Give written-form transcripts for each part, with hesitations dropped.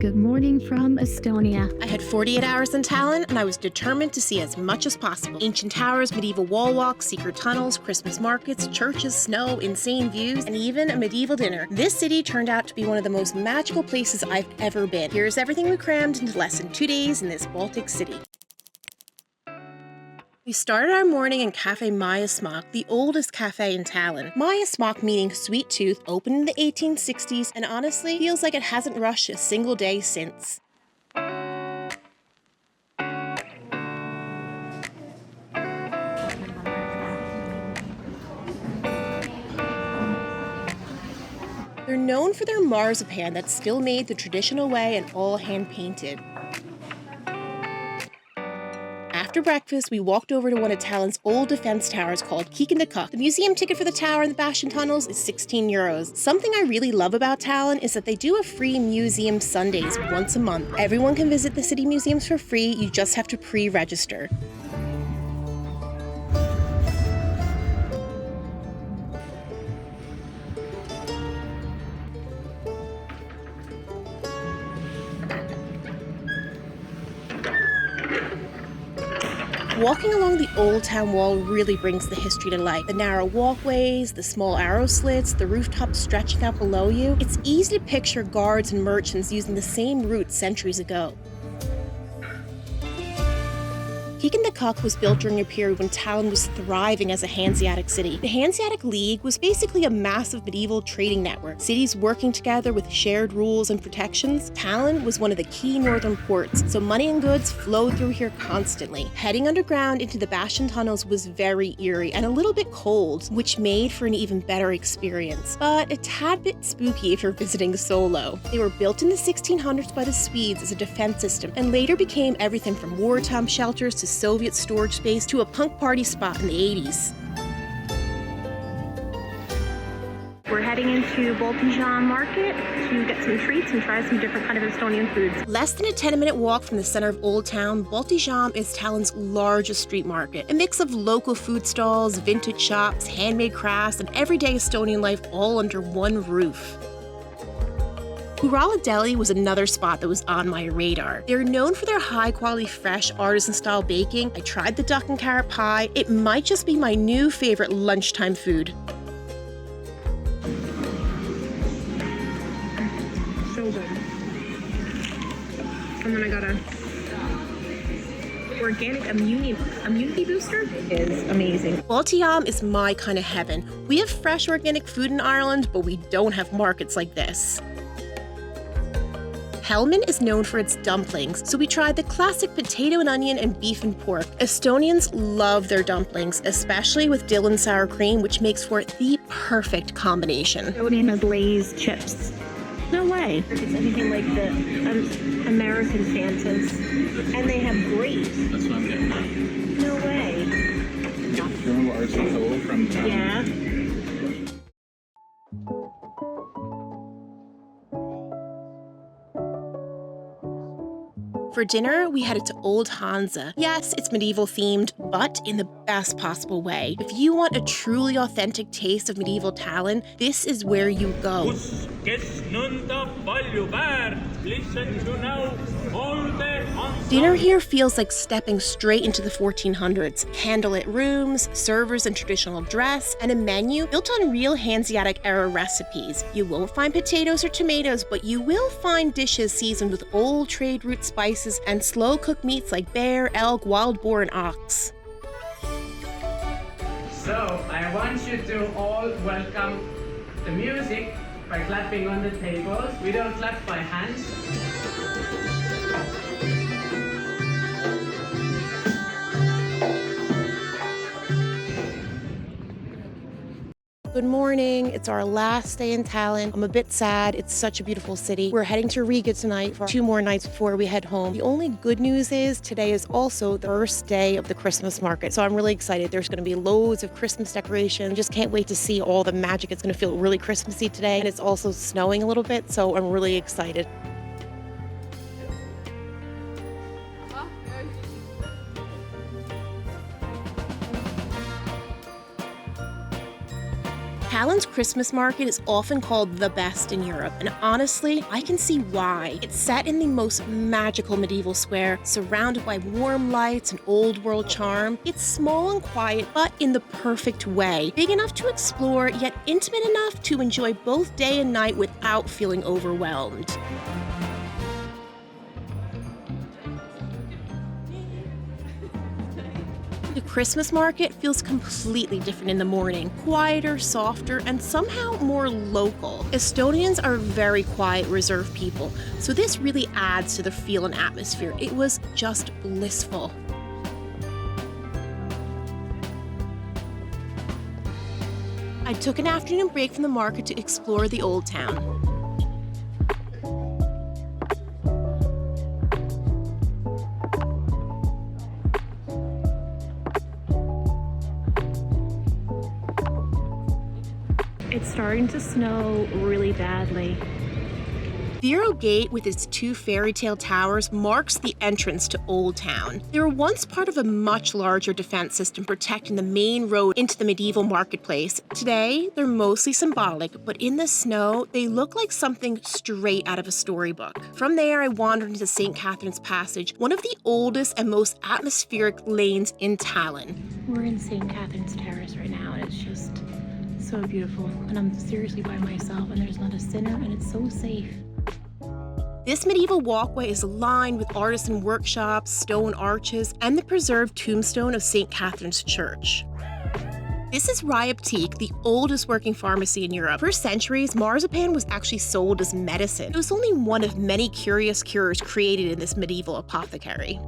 Good morning from Estonia. I had 48 hours in Tallinn, and I was determined to see as much as possible. Ancient towers, medieval wall walks, secret tunnels, Christmas markets, churches, snow, insane views, and even a medieval dinner. This city turned out to be one of the most magical places I've ever been. Here's everything we crammed into less than 2 days in this Baltic city. We started our morning in Cafe Maiasmokk, the oldest cafe in Tallinn. Maiasmokk meaning sweet tooth, opened in the 1860s, and honestly feels like it hasn't rushed a single day since. They're known for their marzipan that's still made the traditional way and all hand-painted. After breakfast, we walked over to one of Tallinn's old defense towers called Kiek. The museum ticket for the tower and the Bastion Tunnels is 16 euros. Something I really love about Tallinn is that they do a free museum Sundays once a month. Everyone can visit the city museums for free, you just have to pre-register. Walking along the old town wall really brings the history to life. The narrow walkways, the small arrow slits, the rooftops stretching out below you. It's easy to picture guards and merchants using the same route centuries ago. Kiek was built during a period when Tallinn was thriving as a Hanseatic city. The Hanseatic League was basically a massive medieval trading network, cities working together with shared rules and protections. Tallinn was one of the key northern ports, so money and goods flowed through here constantly. Heading underground into the Bastion Tunnels was very eerie and a little bit cold, which made for an even better experience, but a tad bit spooky if you're visiting solo. They were built in the 1600s by the Swedes as a defense system and later became everything from wartime shelters to Soviet storage space to a punk party spot in the 80s. We're heading into Balti Jaam Market to get some treats and try some different kind of Estonian foods. Less than a 10-minute walk from the center of Old Town, Balti Jaam is Tallinn's largest street market. A mix of local food stalls, vintage shops, handmade crafts, and everyday Estonian life all under one roof. Põhjala Deli was another spot that was on my radar. They're known for their high-quality, fresh, artisan-style baking. I tried the duck and carrot pie. It might just be my new favorite lunchtime food. So good. And then I got a organic immunity booster. It is amazing. Balti Jaam is my kind of heaven. We have fresh organic food in Ireland, but we don't have markets like this. Helmen is known for its dumplings, so we tried the classic potato and onion and beef and pork. Estonians love their dumplings, especially with dill and sour cream, which makes for the perfect combination. Estonian has Lay's chips. No way. It's anything like the American Fantas. And they have grape. That's what I'm getting. No way. You remember artisan from Tallinn? Yeah. For dinner, we headed to Old Hansa. Yes, it's medieval themed, but in the best possible way. If you want a truly authentic taste of medieval Tallinn, this is where you go. Dinner here feels like stepping straight into the 1400s. Candlelit rooms, servers in traditional dress, and a menu built on real Hanseatic era recipes. You won't find potatoes or tomatoes, but you will find dishes seasoned with old trade route spices and slow-cooked meats like bear, elk, wild boar, and ox. So, I want you to all welcome the music by clapping on the tables. We don't clap by hands. Good morning. It's our last day in Tallinn. I'm a bit sad. It's such a beautiful city. We're heading to Riga tonight for 2 more nights before we head home. The only good news is today is also the first day of the Christmas market. So I'm really excited. There's going to be loads of Christmas decoration. Just can't wait to see all the magic. It's going to feel really Christmassy today. And it's also snowing a little bit, so I'm really excited. Tallinn's Christmas market is often called the best in Europe, and honestly, I can see why. It's set in the most magical medieval square, surrounded by warm lights and old world charm. It's small and quiet, but in the perfect way. Big enough to explore, yet intimate enough to enjoy both day and night without feeling overwhelmed. The Christmas market feels completely different in the morning, quieter, softer, and somehow more local. Estonians are very quiet, reserved people, so this really adds to the feel and atmosphere. It was just blissful. I took an afternoon break from the market to explore the old town. It's starting to snow really badly. Vero Gate, with its 2 fairy tale towers, marks the entrance to Old Town. They were once part of a much larger defense system protecting the main road into the medieval marketplace. Today, they're mostly symbolic, but in the snow, they look like something straight out of a storybook. From there, I wandered into St. Catherine's Passage, one of the oldest and most atmospheric lanes in Tallinn. We're in St. Catherine's Terrace right now, and it's just so beautiful. And I'm seriously by myself, and there's not a sinner, and it's so safe. This medieval walkway is lined with artisan workshops, stone arches, and the preserved tombstone of St. Catherine's Church. This is Hanseatic, the oldest working pharmacy in Europe. For centuries, marzipan was actually sold as medicine. It was only one of many curious cures created in this medieval apothecary.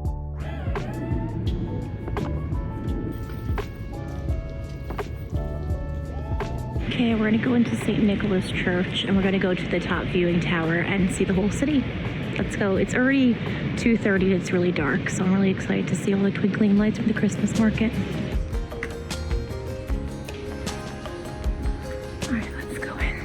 Okay, we're gonna go into St. Nicholas Church, and we're gonna go to the top viewing tower and see the whole city. Let's go. It's already 2:30 and it's really dark, so I'm really excited to see all the twinkling lights from the Christmas market. All right, let's go in.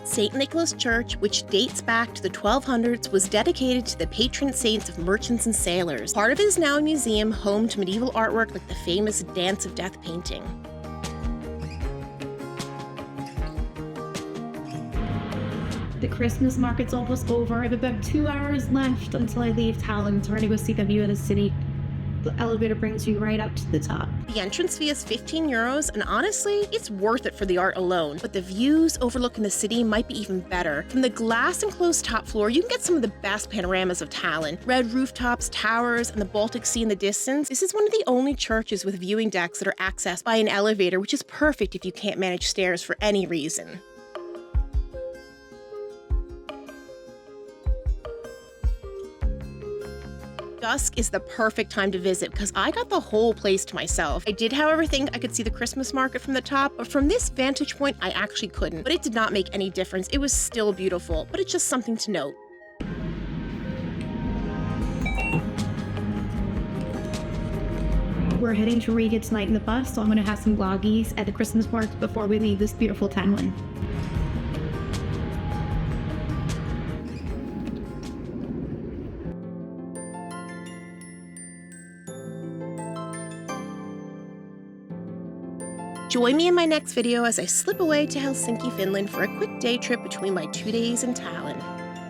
St. Nicholas Church, which dates back to the 1200s, was dedicated to the patron saints of merchants and sailors. Part of it is now a museum, home to medieval artwork like the famous Dance of Death painting. The Christmas market's almost over. I have about 2 hours left until I leave Tallinn to to go see the view of the city. The elevator brings you right up to the top. The entrance fee is €15, and honestly, it's worth it for the art alone. But the views overlooking the city might be even better. From the glass-enclosed top floor, you can get some of the best panoramas of Tallinn. Red rooftops, towers, and the Baltic Sea in the distance. This is one of the only churches with viewing decks that are accessed by an elevator, which is perfect if you can't manage stairs for any reason. Dusk is the perfect time to visit because I got the whole place to myself. I did, however, think I could see the Christmas market from the top, but from this vantage point, I actually couldn't. But it did not make any difference. It was still beautiful, but it's just something to note. We're heading to Riga tonight in the bus, so I'm going to have some vloggies at the Christmas market before we leave this beautiful Tallinn. Join me in my next video as I slip away to Helsinki, Finland for a quick day trip between my 2 days in Tallinn.